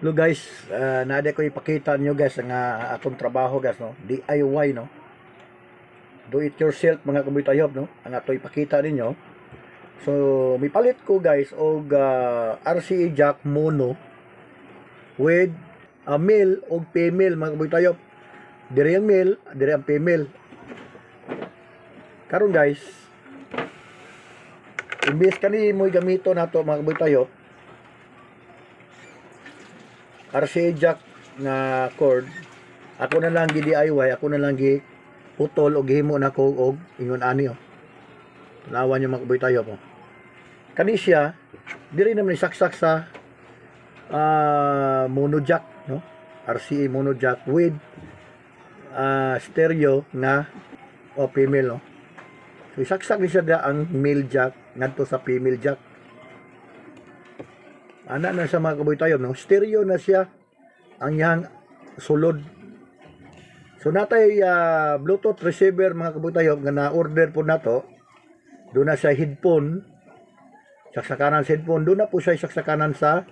Hello guys, naada ko ipakita niyo guys ang akong trabaho guys no, DIY no. Do it yourself mga kabuytayob no. Ang ato ipakita ninyo. So may palit ko guys og RCA jack mono with a male og female mga kabuytayob. Dire ang male, dire ang female. Karon guys, imbes kani mo gamito nato mga kabuytayob, RCA jack nga cord, ako na lang gi-DIY, ako na lang gi putol og himo na ko og ingon ani oh. Tanawan niyo mga kabuytayo po. Kani siya diri naman saksak sa mono jack no, RCA mono jack with stereo na female no. So saksak ni siya ang male jack ngadto sa female jack. Ana na sa mga kabuytayob no, stereo na siya ang yang sulod. So natay Bluetooth receiver mga kabuytayob nga na-order po nato. Doon na sa headphone, saksakanan sa headphone, doon na po siya saksakanan sa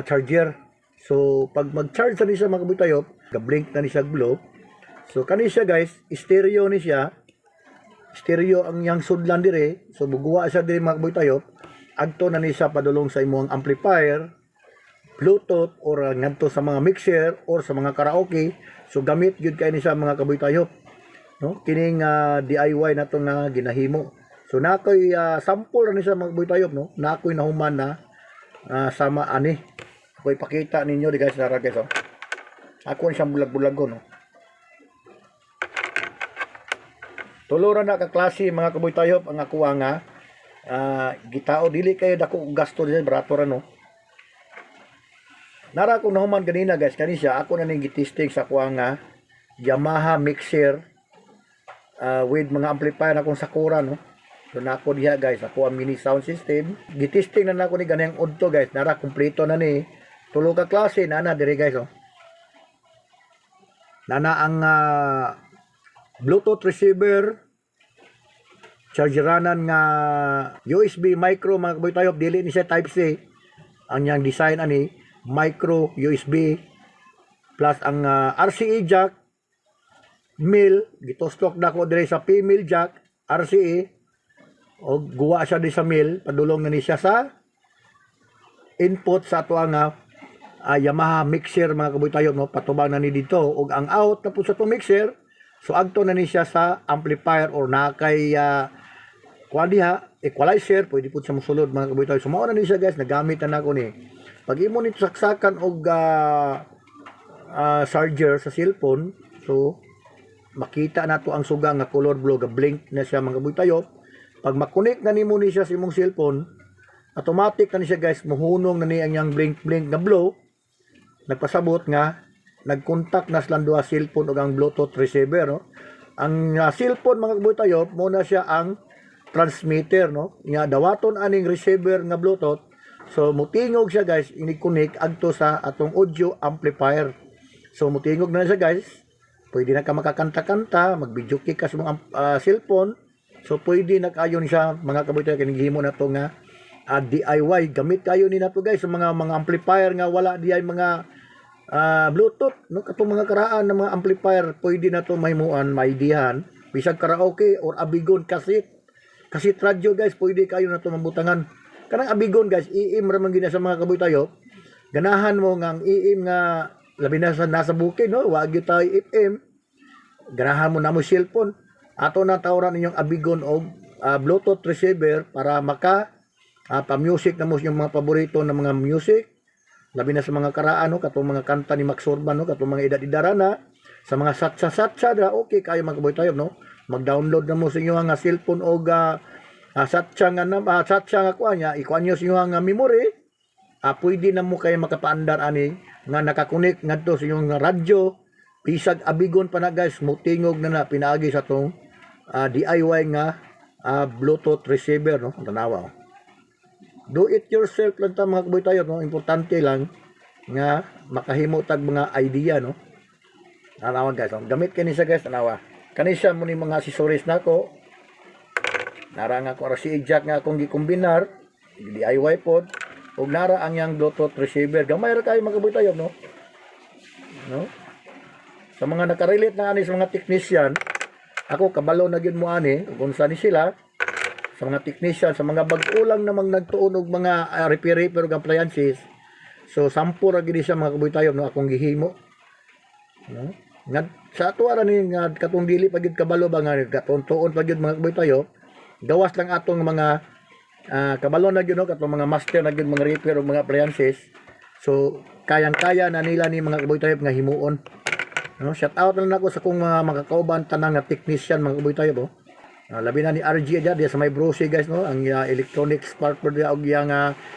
charger. So pag mag-charge na siya mga kabuytayob, ga-blink na ni siya glow. So kani siya guys, stereo ni siya. Stereo ang yang sudlan dire. So buguwa siya dire mga kabuytayob. Agto na ni siya padulong sa imong amplifier, Bluetooth or ngadto sa mga mixer or sa mga karaoke. So gamit gyud kay ni siya mga kabuytayob. No? Kining DIY nato nga ginahimo. So nakoy sample ra ni siya mga kabuytayob no. Nakoy nahuman na sama ani. Ako ipakita ninyo di guys nara guys oh. Ako siyang bulag-bulagon no. Tuluran na ka klase mga kabuytayob ang ako nga gitao dili kayo dako gasto diyan barato ra no. Nara ko nahuman ganina guys kani siya ako na ning gitesting sa kuha nga Yamaha mixer with mga amplifier akong Sakura no. So nako diha guys ako ang mini sound system gitesting na nako ni ganang udto guys nara kumpleto na ni tulo ka klase na dire guys oh. Nana ang Bluetooth receiver, chargeranan nga USB micro mga kabuytayob, dili ni siya type C. Ang yang design ani micro USB plus ang RCA jack male gito-stock na ko dire sa female jack RCA o guwa siya di sa male padulong na ni siya sa input sa ato nga Yamaha mixer mga kabuytayob no, patubang na ni dito og ang out na po sa to mixer. So agto na ni siya sa amplifier or nakay kuha diha equalizer, pwede po siya mosulod mga kabuytayob. So mao na ni siya guys, nagamit na nako ni. Pag imo nito saksakan og charger sa cellphone, so makita nato ang suga nga color blue, ga blink na siya mga kabuytayob. Pag makonek na nimo ni siya sa imong cellphone, automatic na ni siya guys, muhunong na ni ang yang blink nga blue. Nagpasabot nga nagkontak na silang duha cellphone ug ang Bluetooth receiver no. Ang cellphone mga kabuytayob mo na siya ang transmitter no, nga dawaton aning receiver nga Bluetooth. So mutingog siya guys, ini-connect adto sa atong audio amplifier. So mutingog na siya guys, pwede na ka makakanta-kanta, mag-video kick ka sa mga cellphone. So pwede na kayo ni siya mga kabuytayob kinihimo na to nga DIY. Gamit kayo ni nato guys sa mga amplifier nga wala diay mga Bluetooth no, katong mga karaan ng mga amplifier pwede na to mahimuan, maidihan bisag karaoke or abigon kasit radyo guys, pwede kayo na to mabutangan. Kanang abigon guys, iim ra man gina sa mga kabuytayob. Ganahan mo nga ang iim nga labi na sa nasa bukid no, wa gyud tayo FM. Ganahan mo na mo cellphone. Ato na tawran ninyong abigon og Bluetooth receiver para maka pa-music na mo yung mga paborito na mga music. Labi na sa mga karaan no, katong mga kanta ni Max Urban no, katong mga edad-idara na sa mga satsa dra, okay kayo mga kabuytayob no. Mag-download na mo sa inyo nga cellphone o satsa nga kuha niya, ikuha nyo sa inyo nga memory, pwede na mo kayo makapaandar ani nga nakakunik ngadto sa inyo nga radyo, pisag abigon pa na guys, mutingog na pinaagi sa tong DIY nga Bluetooth receiver no, tanawa. Do it yourself lang ta mga kabuytayob no, importante lang nga makahimo tag mga idea no. Tanawa guys, no? Gamit kani siya guys, tanawa. Kani siya mo ni mga accessories nako. Nara nga ko RCA jack nga akong gikombinar, DIY pod. ug nara ang yang Bluetooth receiver. Gamay ra kayo mga kabuhi tayo, no? No? Sa mga nakarelate na ani sa mga technician, ako kabalo na gyud mo ani kung saan ni sila sa mga technician, sa mga bag-ulang namang nagtuon og mga repair ug appliances. So sampo ra gyud siya mga kabuhi tayo, no, akong gihimo. No? Nga sa ato ara ni nga katong dili pa gyud kabalo ba nga katon-tuon pa gyud mga kabuhi tayo. Gawas lang atong mga kabalo na gyud, no, katong mga master na gyud mga repair ug mga appliances. So kayang-kaya na nila ni mga kabuhi tayo nga himuon. No, shout out na ako sa kong mga makakauban tanang nga technician mga kabuhi tayo po. Labi na ni RG dia sa may Bruce guys, no, ang electronics part po dia og yang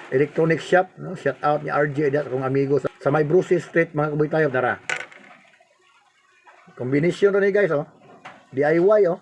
electronic shop, no. Shout out ni RG dia sa kong amigo sa may Bruce Street mga kabuhi tayo, dara. Combination ra ni guys, oh. DIY, oh.